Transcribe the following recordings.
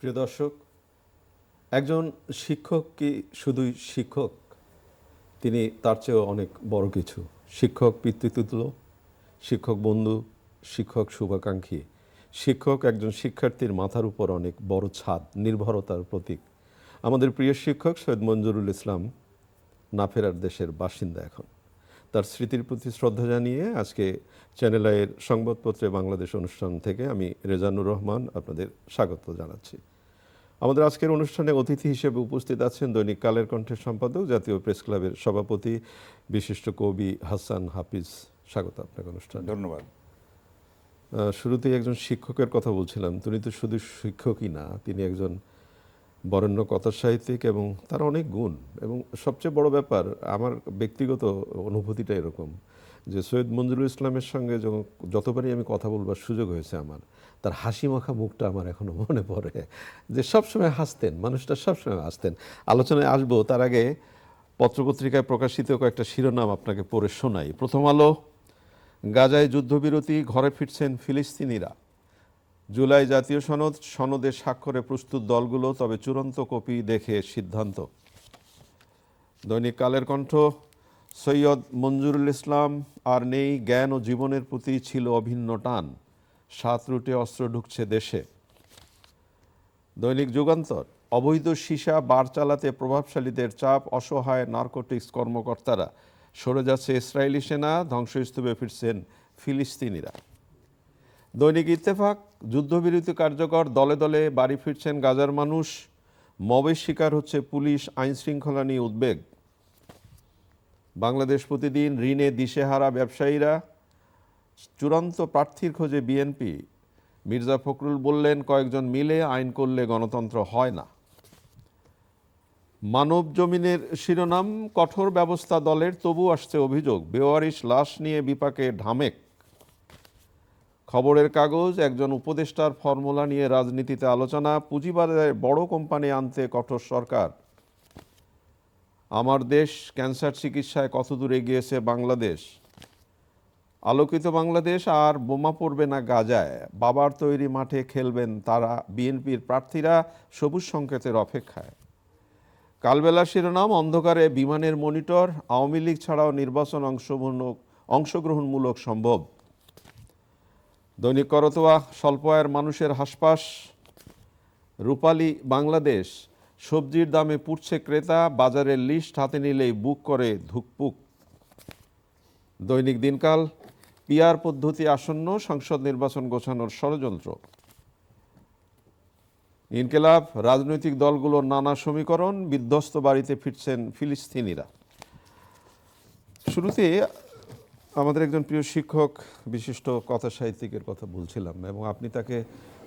প্রিয় দর্শক, একজন শিক্ষক কি শুধুই শিক্ষক? তিনি তার চেয়েও অনেক বড় কিছু। শিক্ষক পিতৃতুল্য, শিক্ষক বন্ধু, শিক্ষক শুভাকাঙ্ক্ষী। শিক্ষক একজন শিক্ষার্থীর মাথার উপর অনেক বড় ছাদ, নির্ভরতার প্রতীক। আমাদের প্রিয় শিক্ষক সৈয়দ মঞ্জুরুল ইসলাম না ফেরার দেশের বাসিন্দা এখন। তার স্মৃতির প্রতি শ্রদ্ধা জানিয়ে আজকে চ্যানেল আইয়ের সংবাদপত্রে বাংলাদেশ অনুষ্ঠান থেকে আমি রেজানুর রহমান আপনাদের স্বাগত জানাচ্ছি। আমাদের আজকের অনুষ্ঠানে অতিথি হিসেবে উপস্থিত আছেন দৈনিক কালের কণ্ঠের সম্পাদক, জাতীয় প্রেস ক্লাবের সভাপতি, বিশিষ্ট কবি হাসান হাফিজ। স্বাগত আপনাকে অনুষ্ঠানে। ধন্যবাদ। শুরুতেই একজন শিক্ষকের কথা বলছিলাম। তিনি তো শুধু শিক্ষকই না, তিনি একজন বরেণ্য কথা সাহিত্যিক এবং তার অনেক গুণ। এবং সবচেয়ে বড় ব্যাপার, আমার ব্যক্তিগত অনুভূতিটা এরকম যে সৈয়দ মঞ্জুরুল ইসলামের সঙ্গে যতবারই আমি কথা বলবার সুযোগ হয়েছে আমার, তার হাসি মাখা মুখটা আমার এখনো মনে পড়ে, যে সবসময় হাসতেন, মানুষটা সবসময় হাসতেন। আলোচনায় আসবো তার আগে পত্রপত্রিকায় প্রকাশিত কয়েকটা শিরোনাম আপনাকে পড়ে শোনাই। প্রথম আলো, গাজায় যুদ্ধবিরতি, ঘরে ফিরছেন ফিলিস্তিনিরা। জুলাই জাতীয় সনদে স্বাক্ষরে প্রস্তুত দলগুলো, তবে চূড়ান্ত কপি দেখে সিদ্ধান্ত। দৈনিক কালের কণ্ঠ, সৈয়দ মঞ্জুরুল ইসলাম আর নেই, জ্ঞান ও জীবনের প্রতি ছিল অভিন্ন টান, 7 রুটে অস্ত্র ঢুকছে দেশে। দৈনিক যুগান্তর, অবৈধ সীসা বার চালাতে প্রভাবশালীদের চাপ, অসহায় নার্কোটিক্স কর্মকর্তারা, সরে যাচ্ছে ইসরায়েলি সেনা, ধ্বংসস্তূপে ফিরছেন ফিলিস্তিনিরা। দৈনিক ইত্তেফাক, যুদ্ধবিরতি কার্যকর, দলে দলে বাড়ি ফিরছেন গাজার মানুষ, মবের শিকার হচ্ছে পুলিশ, আইনশৃঙ্খলা নিয়ে উদ্বেগ। বাংলাদেশ প্রতিদিন, ঋণে দিশেহারা ব্যবসায়ীরা, চূড়ান্ত প্রার্থীর খোঁজে বিএনপি, মির্জা ফখরুল বললেন কয়েকজন মিলে আইন করলে গণতন্ত্র হয় না। মানব জমিনের শিরোনাম, কঠোর ব্যবস্থা দলের, তবু আসছে অভিযোগ, বেওয়ারিশ লাশ নিয়ে বিপাকে ঢামেক। খবরের কাগজ, একজন উপদেষ্টার ফর্মুলা নিয়ে রাজনীতিতে আলোচনা, পুঁজিবাজারে বড় কোম্পানি আনতে কঠোর সরকার। আমার দেশ, ক্যান্সার চিকিৎসায় কতদূর এগিয়েছে বাংলাদেশ। আলোকিত বাংলাদেশ, আর বোমা পড়বে না গাজায়, বাবার তৈরি মাঠে খেলবেন তারা, বিএনপির প্রার্থীরা সবুজ সংকেতের অপেক্ষায়। কালবেলা শিরোনাম, অন্ধকারে বিমানের মনিটর, আওয়ামী লীগ ছাড়াও নির্বাচন অংশগ্রহণমূলক সম্ভব। দৈনিক করতোয়া, স্বল্প আয়ের মানুষের হাসপাস। রূপালী বাংলাদেশ, সবজির দামে পুড়ছে ক্রেতা, বাজারের লিস্ট হাতে নিলেই বুক করে ধুকপুক। দৈনিক দিনকাল, পিআর পদ্ধতি আসন্ন, সংসদ নির্বাচন গোছানোর ষড়যন্ত্র। ইনকিলাব, রাজনৈতিক দলগুলোর নানা সমীকরণ, বিধ্বস্ত বাড়িতে ফিরছেন ফিলিস্তিনিরা। শুরুতে আমাদের একজন প্রিয় শিক্ষক, বিশিষ্ট কথা সাহিত্যিকের কথা বলছিলাম, এবং আপনি তাকে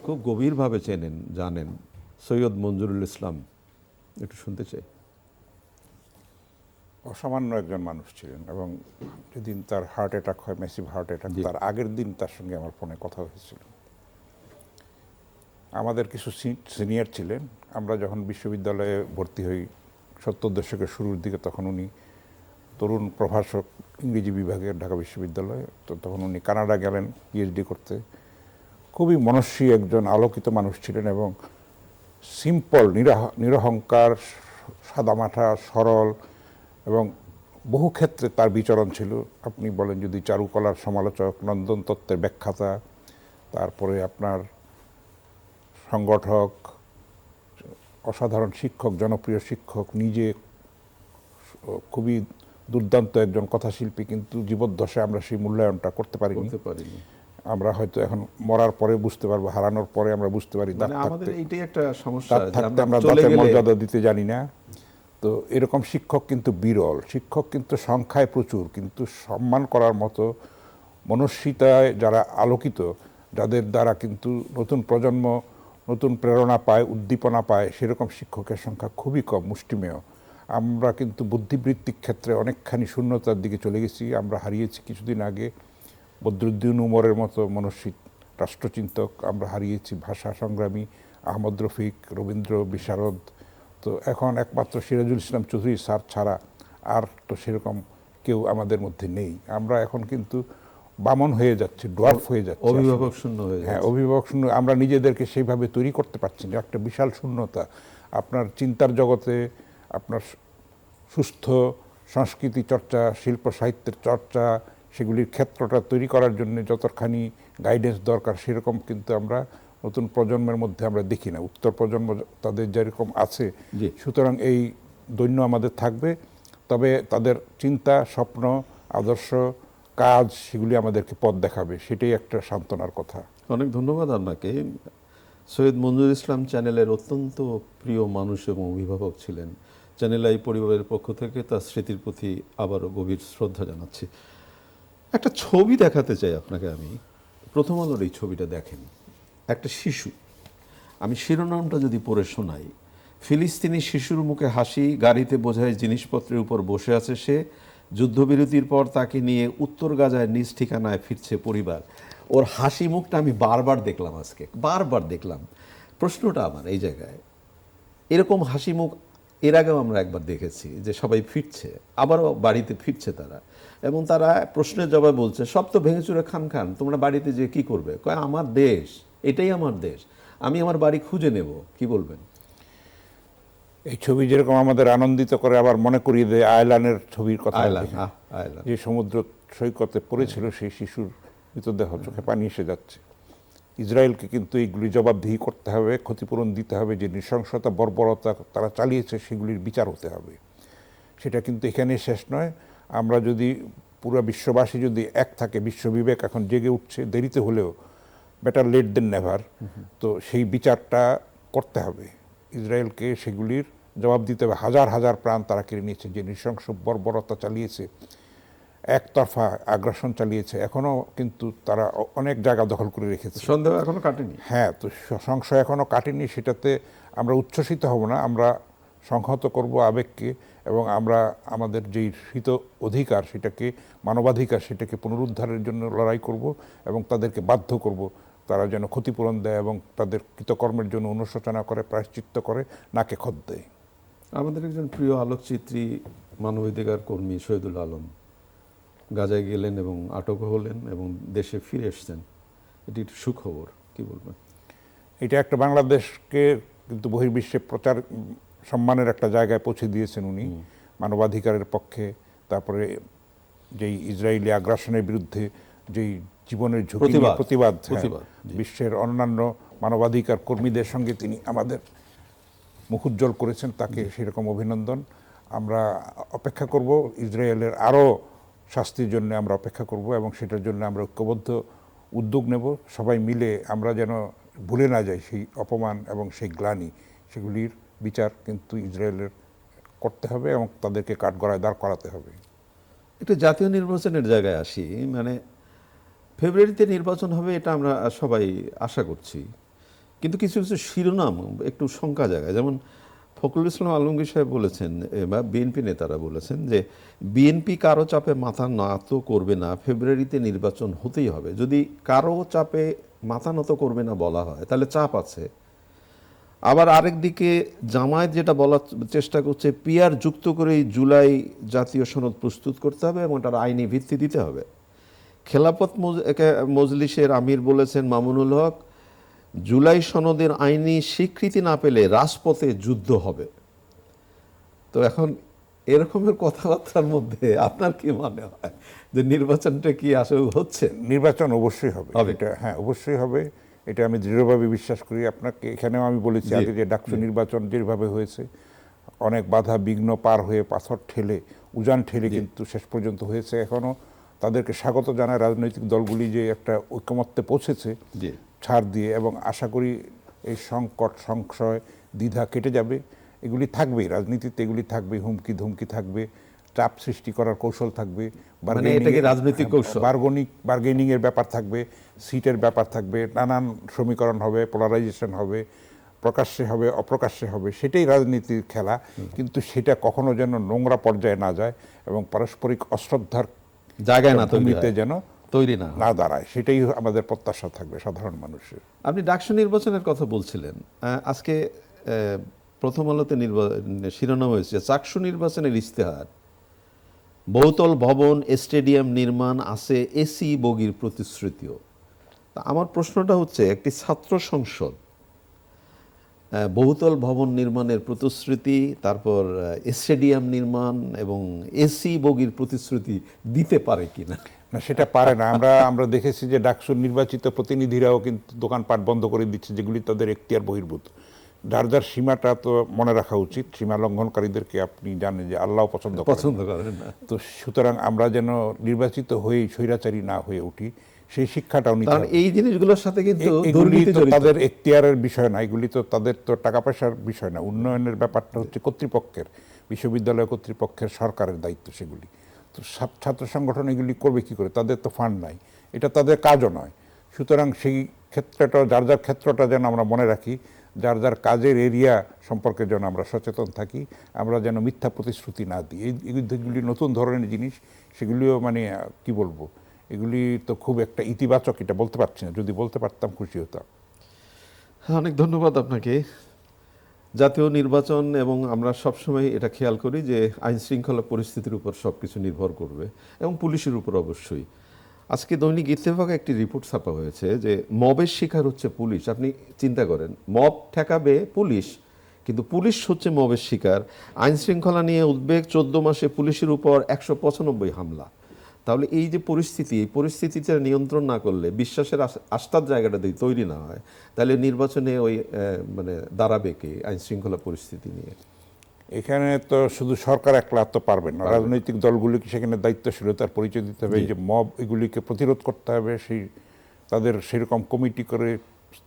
খুব গভীরভাবে চেনেন, জানেন, সৈয়দ মঞ্জুরুল ইসলাম। একটু শুনতে চাই। অসামান্য একজন মানুষ ছিলেন, এবং যেদিন তার হার্ট অ্যাটাক হয়, ম্যাসিভ হার্ট অ্যাটাক, তার আগের দিন তার সঙ্গে আমার ফোনে কথা হয়েছিল। আমাদের কিছু সিনিয়র ছিলেন, আমরা যখন বিশ্ববিদ্যালয়ে ভর্তি হই 70 দশকের শুরুর দিকে, তখন উনি তরুণ প্রভাষক, ইংরেজি বিভাগের ঢাকা বিশ্ববিদ্যালয়ে। তো তখন উনি কানাডা গেলেন পিএইচডি করতে। খুবই মনস্বী একজন আলোকিত মানুষ ছিলেন, এবং সিম্পল, নিরহংকার, সাদামাঠা, সরল, এবং বহু ক্ষেত্রে তার বিচরণ ছিল। আপনি বলেন যদি চারুকলার সমালোচক, নন্দন তত্ত্বের ব্যাখ্যাতা, তারপরে আপনার সংগঠক, অসাধারণ শিক্ষক, জনপ্রিয় শিক্ষক, নিজে খুবই দুর্দান্ত একজন কথাশিল্পী, কিন্তু জীবদ্দশায় আমরা সেই মূল্যায়নটা করতে পারিনি। আমরা হয়তো এখন মরার পরে বুঝতে পারবো, হারানোর পরে আমরা বুঝতে পারি। আমাদের এইটাই একটা সমস্যা, থাকতে আমরা দাঁতের মর্যাদা দিতে জানি না। তো এরকম শিক্ষক কিন্তু বিরল। শিক্ষক কিন্তু সংখ্যায় প্রচুর, কিন্তু সম্মান করার মতো মনস্বিতায় যারা আলোকিত, যাদের দ্বারা কিন্তু নতুন প্রজন্ম নতুন প্রেরণা পায়, উদ্দীপনা পায়, সেরকম শিক্ষকের সংখ্যা খুবই কম, মুষ্টিমেয়। আমরা কিন্তু বুদ্ধিবৃত্তিক ক্ষেত্রে অনেকখানি শূন্যতার দিকে চলে গেছি। আমরা হারিয়েছি কিছুদিন আগে বদরুদ্দিন উমরের মতো মনস্বী রাষ্ট্রচিন্তক, আমরা হারিয়েছি ভাষা সংগ্রামী আহমদ রফিক, রবীন্দ্র বিশারদ। তো এখন একমাত্র সিরাজুল ইসলাম চৌধুরী স্যার ছাড়া আর তো সেরকম কেউ আমাদের মধ্যে নেই। আমরা এখন কিন্তু বামন হয়ে যাচ্ছে, ডোয়ার্ফ হয়ে যাচ্ছে, অভিভাবক শূন্য হয়ে হ্যাঁ যাচ্ছে। অভিভাবক শূন্য। আমরা নিজেদেরকে সেইভাবে তৈরি করতে পারছি না, একটা বিশাল শূন্যতা। আপনার চিন্তার জগতে আপনার সুস্থ সংস্কৃতি চর্চা, শিল্প সাহিত্যের চর্চা, সেগুলির ক্ষেত্রটা তৈরি করার জন্য যতখানি গাইডেন্স দরকার সেরকম কিন্তু আমরা নতুন প্রজন্মের মধ্যে আমরা দেখি না। উত্তর প্রজন্ম তাদের যেরকম আছে, জি। সুতরাং এই দৈন্য আমাদের থাকবে। তবে তাদের চিন্তা, স্বপ্ন, আদর্শ, কাজ সেগুলি আমাদেরকে পথ দেখাবে, সেটাই একটা সান্ত্বনার কথা। অনেক ধন্যবাদ আপনাকে। সৈয়দ মঞ্জুর ইসলাম চ্যানেলের অত্যন্ত প্রিয় মানুষ এবং অভিভাবক ছিলেন। চ্যানেল আই পরিবারের পক্ষ থেকে তার স্মৃতির প্রতি আবারও গভীর শ্রদ্ধা জানাচ্ছি। একটা ছবি দেখাতে চাই আপনাকে আমি। প্রথম আলোর এই ছবিটা দেখেন, একটা শিশু। আমি শিরোনামটা যদি পড়ে শোনাই, ফিলিস্তিনি শিশুর মুখে হাসি, গাড়িতে বোঝাই জিনিসপত্রের উপর বসে আছে সে, যুদ্ধবিরতির পর তাকে নিয়ে উত্তর গাজায় নিজ ঠিকানায় ফিরছে পরিবার। ওর হাসি মুখটা আমি বারবার দেখলাম, আজকে বারবার দেখলাম। প্রশ্নটা আমার এই জায়গায়, এরকম হাসি মুখ এর আগেও আমরা একবার দেখেছি যে সবাই ফিরছে, আবারও বাড়িতে ফিরছে তারা, এবং তারা প্রশ্নের জবাব বলছে সব তো ভেঙেচুরে খান খান, তোমরা বাড়িতে যে কি করবে? কয় আমার দেশ, এটাই আমার দেশ, আমি আমার বাড়ি খুঁজে নেব। কি বলবেন? এই ছবি যেরকম আমাদের আনন্দিত করে, আবার মনে করিয়ে দেয় আয়লানের ছবির কথা। আয়লান, আয়লান। যে সমুদ্র সৈকতে পড়েছিল সেই শিশুর মৃতদেহ, চোখে পানি এসে যাচ্ছে। ইসরায়েলকে কিন্তু এইগুলি জবাবদিহি করতে হবে, ক্ষতিপূরণ দিতে হবে। যে নৃশংসতা, বর্বরতা তারা চালিয়েছে সেগুলির বিচার হতে হবে। সেটা কিন্তু এখানে শেষ নয়। আমরা যদি পুরো বিশ্ববাসী যদি এক থাকে, বিশ্ববিবেক এখন জেগে উঠছে, দেরিতে হলেও, বেটার লেট দেন নেভার। তো সেই বিচারটা করতে হবে, ইসরায়েলকে সেগুলির জবাব দিতে হবে। হাজার হাজার প্রাণ তারা কেড়ে নিয়েছে, যে নৃশংস বর্বরতা চালিয়েছে, একতরফা আগ্রাসন চালিয়েছে, এখনও কিন্তু তারা অনেক জায়গা দখল করে রেখেছে। সন্দেহ এখনো কাটেনি। হ্যাঁ, তো সংশয় এখনও কাটেনি। সেটাতে আমরা উচ্ছ্বসিত হব না, আমরা সংহত করব আবেগকে, এবং আমরা আমাদের যেই হৃত অধিকার, সেটাকে মানবাধিকার, সেটাকে পুনরুদ্ধারের জন্য লড়াই করব, এবং তাদেরকে বাধ্য করব তারা যেন ক্ষতিপূরণ দেয় এবং তাদের কৃতকর্মের জন্য অনুশোচনা করে, প্রায়শ্চিত্ত করে, নাকে খত দেয়। আমাদের একজন প্রিয় আলোকচিত্রী, মানবাধিকার কর্মী শহীদুল আলম গাজায় গেলেন এবং আটক হলেন এবং দেশে ফিরে এসছেন। এটি একটি সুখবর। কি বলবেন? এটা একটা বাংলাদেশকে কিন্তু বহির্বিশ্বে প্রচার সম্মানের একটা জায়গায় পৌঁছে দিয়েছেন উনি, মানবাধিকারের পক্ষে। তারপরে যেই ইসরায়েলি আগ্রাসনের বিরুদ্ধে যেই জীবনের ঝুঁকি নিয়ে প্রতিবাদ, বিশ্বের অন্যান্য মানবাধিকার কর্মীদের সঙ্গে তিনি আমাদের মুখ উজ্জ্বল করেছেন, তাকে সেরকম অভিনন্দন। আমরা অপেক্ষা করব, ইসরায়েলের আরও শাস্তির জন্য আমরা অপেক্ষা করব, এবং সেটার জন্য আমরা ঐক্যবদ্ধ উদ্যোগ নেব সবাই মিলে। আমরা যেন ভুলে না যাই সেই অপমান এবং সেই গ্লানি, সেগুলির বিচার কিন্তু ইসরায়েলের করতে হবে এবং তাদেরকে কাঠগড়ায় দাঁড় করাতে হবে। একটু জাতীয় নির্বাচনের জায়গায় আসি। মানে ফেব্রুয়ারিতে নির্বাচন হবে, এটা আমরা সবাই আশা করছি, কিন্তু কিছু কিছু শিরোনাম একটু শঙ্কা জায়গায়। যেমন ফখরুল ইসলাম আলমগীর সাহেব বলেছেন, বা বিএনপি নেতারা বলেছেন যে বিএনপি কারো চাপে মাথা নত করবে না, ফেব্রুয়ারিতে নির্বাচন হতেই হবে। যদি কারো চাপে মাথা নত করবে না বলা হয়, তাহলে চাপ আছে। আবার আরেক দিকে জামায়াত যেটা বলার চেষ্টা করছে, পিআর যুক্ত করেই জুলাই জাতীয় সনদ প্রস্তুত করতে হবে এবং এটার আইনি ভিত্তি দিতে হবে। খেলাফত মজলিসের আমির বলেছেন মামুনুল হক, জুলাই সনদের আইনি স্বীকৃতি না পেলে রাজপথে যুদ্ধ হবে। তো এখন এরকমের কথাবার্তার মধ্যে আপনার কি মনে হয় যে নির্বাচনটা কি আসলে হচ্ছে? নির্বাচন অবশ্যই হবে, এটা হ্যাঁ অবশ্যই হবে, এটা আমি দৃঢ়ভাবে বিশ্বাস করি। আপনাকে এখানেও আমি বলেছি আগে যে ডাকসু নির্বাচন যেভাবে হয়েছে, অনেক বাধা বিঘ্ন পার হয়ে, পাথর ঠেলে, উজান ঠেলে কিন্তু শেষ পর্যন্ত হয়েছে। এখনও তাদেরকে স্বাগত জানায় রাজনৈতিক দলগুলি যে একটা ঐকমত্যে পৌঁছেছে ছাড় দিয়ে, এবং আশা করি এই সংকট, সংশয়, দ্বিধা কেটে যাবে। এগুলি থাকবেই রাজনীতিতে, এগুলি থাকবে, হুমকি ধুমকি থাকবে, চাপ সৃষ্টি করার কৌশল থাকবে, রাজনৈতিক কৌশল, বার্গেনিং এর ব্যাপার থাকবে, সিটের ব্যাপার থাকবে, নানান সমীকরণ হবে, পোলারাইজেশন হবে, প্রকাশ্যে হবে, অপ্রকাশ্যে হবে, সেটাই রাজনীতির খেলা। কিন্তু সেটা কখনো যেন নোংরা পর্যায়ে না যায় এবং পারস্পরিক অশ্রদ্ধার জায়গায় না তৈরি না দাঁড়ায়, সেটাই আমাদের প্রত্যাশা থাকবে সাধারণ মানুষের। আপনি ডাকসু নির্বাচনের কথা বলছিলেন, আজকে প্রথম আলোতে শিরোনাম হয়েছে চাকসু নির্বাচনের ইশতেহার। বহুতল ভবন, স্টেডিয়াম নির্মাণ, আছে এসি বগির প্রতিশ্রুতিও। তা আমার প্রশ্নটা হচ্ছে, একটি ছাত্র সংসদ বহুতল ভবন নির্মাণের প্রতিশ্রুতি, তারপর স্টেডিয়াম নির্মাণ এবং এসি বগির প্রতিশ্রুতি দিতে পারে কিনা? না, সেটা পারে না। আমরা দেখেছি যে ডাকসুর নির্বাচিত প্রতিনিধিরাও কিন্তু দোকানপাট বন্ধ করে দিচ্ছে, যেগুলি তাদের এখতিয়ার বহির্ভূত। যার যার সীমাটা তো মনে রাখা উচিত। সীমা লঙ্ঘনকারীদেরকে আপনি জানেন যে আল্লাহ পছন্দ করেন না। তো সুতরাং আমরা যেন নির্বাচিত হয়ে স্বৈরাচারী না হয়ে উঠি, সেই শিক্ষাটাও নিতে কারণ হবে। এই জিনিসগুলোর সাথে কিন্তু এগুলি দুর্নীতি তো জড়িত। তাদের এখতিয়ারের বিষয় না, এগুলি তো তাদের তো টাকা পয়সার বিষয় না। উন্নয়নের ব্যাপারটা হচ্ছে কর্তৃপক্ষের, বিশ্ববিদ্যালয় কর্তৃপক্ষের, সরকারের দায়িত্ব সেগুলি। তো ছাত্র সংগঠন এগুলি করবে কি করে? তাদের তো ফান্ড নাই, এটা তাদের কাজও নয়। সুতরাং সেই ক্ষেত্রটা, যার যার ক্ষেত্রটা যেন আমরা মনে রাখি, যার যার কাজের এরিয়া সম্পর্কে যেন আমরা সচেতন থাকি, আমরা যেন মিথ্যা প্রতিশ্রুতি না দিই। এইগুলি নতুন ধরনের জিনিস, সেগুলিও মানে কি বলবো, এগুলি তো খুব একটা ইতিবাচক, এটা বলতে পারছি না। যদি বলতে পারতাম খুশি হতাম। হ্যাঁ, অনেক ধন্যবাদ আপনাকে। জাতীয় নির্বাচন, এবং আমরা সবসময় এটা খেয়াল করি যে আইন শৃঙ্খলা পরিস্থিতির উপর সব কিছু নির্ভর করবে, এবং পুলিশের উপর অবশ্যই। আজকে দৈনিক ইত্তেফাকে একটি রিপোর্ট ছাপা হয়েছে যে মবের শিকার হচ্ছে পুলিশ। আপনি চিন্তা করেন, মব ঠেকাবে পুলিশ, কিন্তু পুলিশ হচ্ছে মবের শিকার। আইন শৃঙ্খলা নিয়ে উদ্বেগ, 14 মাসে পুলিশের উপর 195 হামলা। তাহলে এই যে পরিস্থিতি, এই পরিস্থিতিটা নিয়ন্ত্রণ না করলে, বিশ্বাসের আস্থার জায়গাটা যদি তৈরি না হয়, তাহলে নির্বাচনে ওই মানে দাঁড়াবে কে আইন শৃঙ্খলা পরিস্থিতি নিয়ে? এখানে তো শুধু সরকার একলা তো পারবে না, রাজনৈতিক দলগুলিকে সেখানে দায়িত্বশীলতার পরিচয় দিতে হবে। এই যে মব, এগুলিকে প্রতিরোধ করতে হবে, তাদের সেরকম কমিটি করে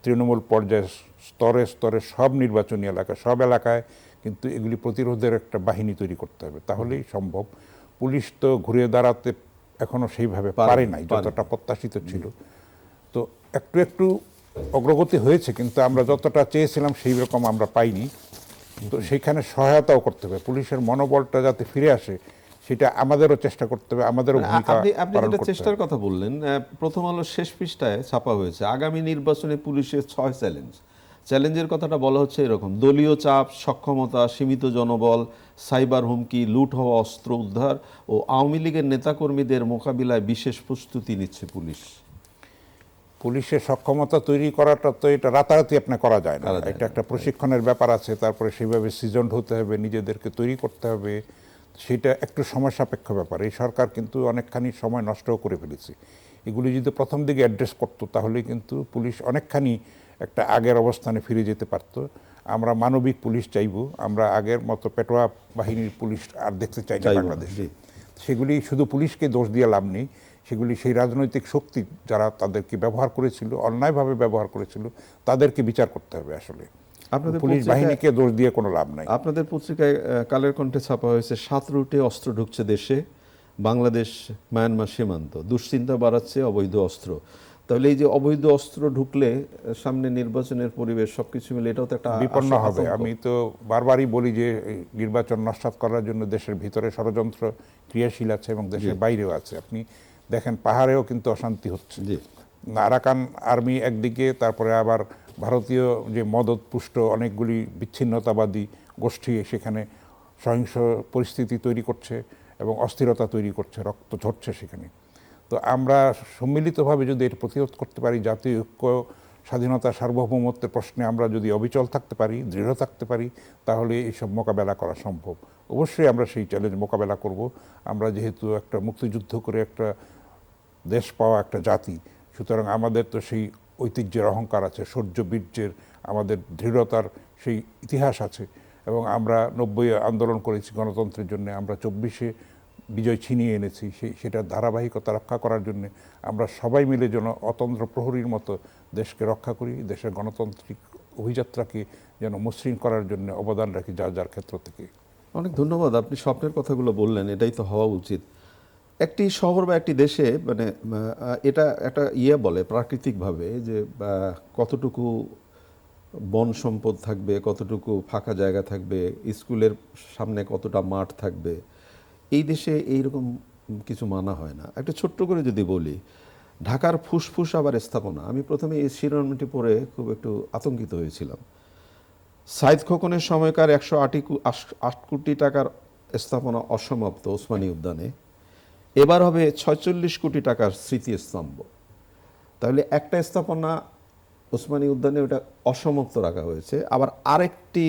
তৃণমূল পর্যায়ে স্তরে স্তরে সব নির্বাচনী এলাকায়, সব এলাকায় কিন্তু এগুলি প্রতিরোধের একটা বাহিনী তৈরি করতে হবে, তাহলেই সম্ভব। পুলিশ তো ঘুরে দাঁড়াতে এখনো সেইভাবে পারে নাই যতটা প্রত্যাশিত ছিল। তো একটু একটু অগ্রগতি হয়েছে, কিন্তু আমরা যতটা চেয়েছিলাম সেই রকম আমরা পাইনি। তো সেইখানে সহায়তাও করতে হবে, পুলিশের মনোবলটা যাতে ফিরে আসে, সেটা আমাদেরও চেষ্টা করতে হবে, আমাদেরও ভূমিকা আপনি পালন যেটা করতে চেষ্টার হবে। কথা বললেন, প্রথম আলোর শেষ পৃষ্ঠায় ছাপা হয়েছে, আগামী নির্বাচনে পুলিশের 6 চ্যালেঞ্জ। চ্যালেঞ্জের কথাটা বলা হচ্ছে এরকম: দলীয় চাপ, সক্ষমতা, সীমিত জনবল, সাইবার হুমকি, লুট হওয়া অস্ত্র উদ্ধার ও আওয়ামী লীগের নেতাকর্মীদের মোকাবিলায় বিশেষ প্রস্তুতি নিচ্ছে পুলিশ। পুলিশের সক্ষমতা তৈরি করাটা তো এটা রাতারাতি আপনার করা যায় না, এটা একটা প্রশিক্ষণের ব্যাপার আছে। তারপরে সেইভাবে সিজনড হতে হবে, নিজেদেরকে তৈরি করতে হবে, সেটা একটু সময় সাপেক্ষ ব্যাপার। এই সরকার কিন্তু অনেকখানি সময় নষ্টও করে ফেলেছে। এগুলি যদি প্রথম দিকে অ্যাড্রেস করতো, তাহলে কিন্তু পুলিশ অনেকখানি একটা আগের অবস্থানে ফিরে যেতে পারত। আমরা মানবিক পুলিশ চাইব, আমরা আগের মতো পেটোয়া বাহিনীর পুলিশ আর দেখতে চাই না বাংলাদেশে। সেগুলি শুধু পুলিশকে দোষ দিয়ে লাভ নেই, সেগুলি সেই রাজনৈতিক শক্তি যারা তাদেরকে ব্যবহার করেছিল, অন্যায়ভাবে ব্যবহার করেছিল, তাদেরকে বিচার করতে হবে। আসলে পুলিশ বাহিনীকে দোষ দিয়ে কোনো লাভ নাই। আপনাদের পত্রিকায় কালের কণ্ঠে ছাপা হয়েছে, 7 রুটে অস্ত্র ঢুকছে দেশে, বাংলাদেশ মায়ানমার সীমান্ত, দুশ্চিন্তা বাড়াচ্ছে অবৈধ অস্ত্র। তাহলে এই যে অবৈধ অস্ত্র ঢুকলে সামনে নির্বাচনের পরিবেশ, সবকিছু মিলে এটাও তো একটা বিপন্ন হবে। আমি তো বারবারই বলি যে নির্বাচন নস্যাৎ করার জন্য দেশের ভিতরে ষড়যন্ত্র ক্রিয়াশীল আছে এবং দেশের বাইরেও আছে। আপনি দেখেন, পাহাড়েও কিন্তু অশান্তি হচ্ছে। আরাকান আর্মি একদিকে, তারপরে আবার ভারতীয় যে মদতপুষ্ট অনেকগুলি বিচ্ছিন্নতাবাদী গোষ্ঠী সেখানে সহিংস পরিস্থিতি তৈরি করছে এবং অস্থিরতা তৈরি করছে, রক্ত ঝরছে সেখানে। তো আমরা সম্মিলিতভাবে যদি এর প্রতিরোধ করতে পারি, জাতীয় ঐক্য, স্বাধীনতা, সার্বভৌমত্বের প্রশ্নে আমরা যদি অবিচল থাকতে পারি, দৃঢ় থাকতে পারি, তাহলে এইসব মোকাবেলা করা সম্ভব। অবশ্যই আমরা সেই চ্যালেঞ্জ মোকাবেলা করব। আমরা যেহেতু একটা মুক্তিযুদ্ধ করে একটা দেশ পাওয়া একটা জাতি, সুতরাং আমাদের তো সেই ঐতিহ্যের অহংকার আছে, শৌর্য বীর্যের, আমাদের দৃঢ়তার সেই ইতিহাস আছে। এবং আমরা 90 আন্দোলন করেছি গণতন্ত্রের জন্য, আমরা 24-এ বিজয় ছিনিয়ে এনেছি। সেটার ধারাবাহিকতা রক্ষা করার জন্য আমরা সবাই মিলে যেন অতন্দ্র প্রহরীর মতো দেশকে রক্ষা করি, দেশের গণতান্ত্রিক অভিযাত্রাকে যেন মসৃণ করার জন্য অবদান রাখি যার যার ক্ষেত্র থেকে। অনেক ধন্যবাদ। আপনি স্বপ্নের কথাগুলো বললেন, এটাই তো হওয়া উচিত একটি শহর বা একটি দেশে। মানে এটা একটা বলে প্রাকৃতিকভাবে যে কতটুকু বন সম্পদ থাকবে, কতটুকু ফাঁকা জায়গা থাকবে, স্কুলের সামনে কতটা মাঠ থাকবে। এই দেশে এইরকম কিছু মানা হয় না। একটা ছোট্ট করে যদি বলি, ঢাকার ফুসফুস আবার স্থাপনা, আমি প্রথমে এই শিরোনামটি পড়ে খুব একটু আতঙ্কিত হয়েছিলাম। সাইদ খোকনের সময়কার 108 কোটি টাকার স্থাপনা অসমাপ্ত ওসমানী উদ্যানে। এবার হবে 46 কোটি টাকার স্মৃতিস্তম্ভ। তাহলে একটা স্থাপনা ওসমানী উদ্যানে ওটা অসমাপ্ত রাখা হয়েছে, আবার আরেকটি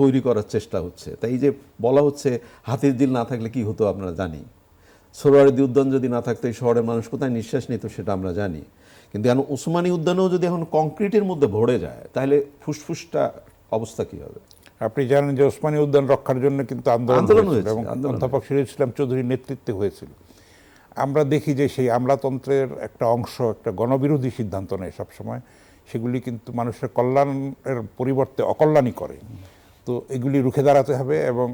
তৈরি করার চেষ্টা হচ্ছে। তাই এই যে বলা হচ্ছে হাতির ঝিল না থাকলে কি হতো আপনারা জানি, সোহরাওয়ার্দী উদ্যান যদি না থাকতো এই শহরের মানুষ কোথায় নিঃশ্বাস নিত সেটা আমরা জানি। কিন্তু এখন ওসমানী উদ্যানেও যদি এখন কংক্রিটের মধ্যে ভরে যায় তাহলে ফুসফুসটা অবস্থা কি হবে? আপনি জানেন যে ওসমানী উদ্যান রক্ষার জন্য কিন্তু আন্দোলন আন্দোলন হয়েছিল হয়েছে, এবং আন্দোলন অধ্যাপক সিরাজ ইসলাম চৌধুরীর নেতৃত্বে হয়েছিল। আমরা দেখি যে সেই আমলাতন্ত্রের একটা অংশ একটা গণবিরোধী সিদ্ধান্ত নেয় সবসময়, সেগুলি কিন্তু মানুষের কল্যাণের পরিবর্তে অকল্যাণই করে। তো এগুলি রুখে দাঁড়াতে হবে। এবং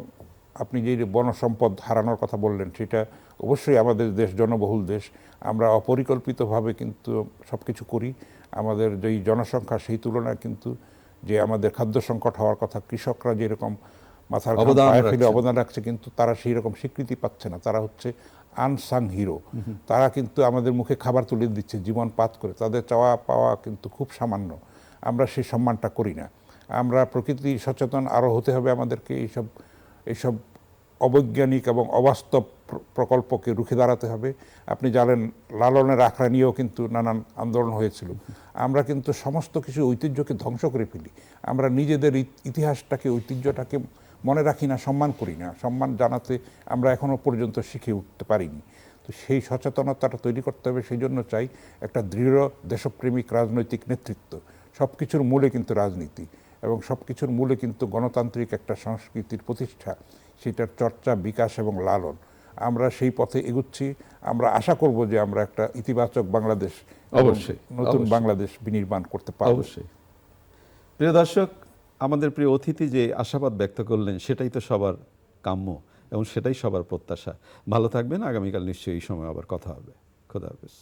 আপনি যে বনসম্পদ হারানোর কথা বললেন, সেটা অবশ্যই আমাদের দেশ জনবহুল দেশ, আমরা অপরিকল্পিতভাবে কিন্তু সব কিছু করি। আমাদের যেই জনসংখ্যা সেই তুলনায় কিন্তু যে আমাদের খাদ্য সংকট হওয়ার কথা, কৃষকরা যেরকম মাথার ঘাম পায়ে ফেলে অবদান রাখছে, কিন্তু তারা সেই রকম স্বীকৃতি পাচ্ছে না। তারা হচ্ছে আনসাং হিরো। তারা কিন্তু আমাদের মুখে খাবার তুলে দিচ্ছে জীবন পাত করে, তাদের চাওয়া পাওয়া কিন্তু খুব সামান্য। আমরা সেই সম্মানটা করি না। আমরা প্রকৃতি সচেতন আরও হতে হবে আমাদেরকে। এইসব অবৈজ্ঞানিক এবং অবাস্তব প্রকল্পকে রুখে দাঁড়াতে হবে। আপনি জানেন লালনের আখড়া নিয়েও কিন্তু নানান আন্দোলন হয়েছিল। আমরা কিন্তু সমস্ত কিছু ঐতিহ্যকে ধ্বংস করে ফেলি। আমরা নিজেদের ইতিহাসটাকে, ঐতিহ্যটাকে মনে রাখি না, সম্মান করি না। সম্মান জানাতে আমরা এখনো পর্যন্ত শিখে উঠতে পারিনি। তো সেই সচেতনতাটা তৈরি করতে হবে। সেই জন্য চাই একটা দৃঢ় দেশপ্রেমিক রাজনৈতিক নেতৃত্ব। সব কিছুর মূলে কিন্তু রাজনীতি, এবং সব কিছুর মূলে কিন্তু গণতান্ত্রিক একটা সংস্কৃতির প্রতিষ্ঠা, সেটার চর্চা, বিকাশ এবং লালন। আমরা সেই পথে এগুচ্ছি। আমরা আশা করব যে আমরা একটা ইতিবাচক বাংলাদেশ, অবশ্যই নতুন বাংলাদেশ বিনির্মাণ করতে পারব। অবশ্যই। প্রিয় দর্শক, আমাদের প্রিয় অতিথি যে আশাবাদ ব্যক্ত করলেন সেটাই তো সবার কাম্য এবং সেটাই সবার প্রত্যাশা। ভালো থাকবেন। আগামীকাল নিশ্চয়ই এই সময় আবার কথা হবে। খোদা হাফেজ।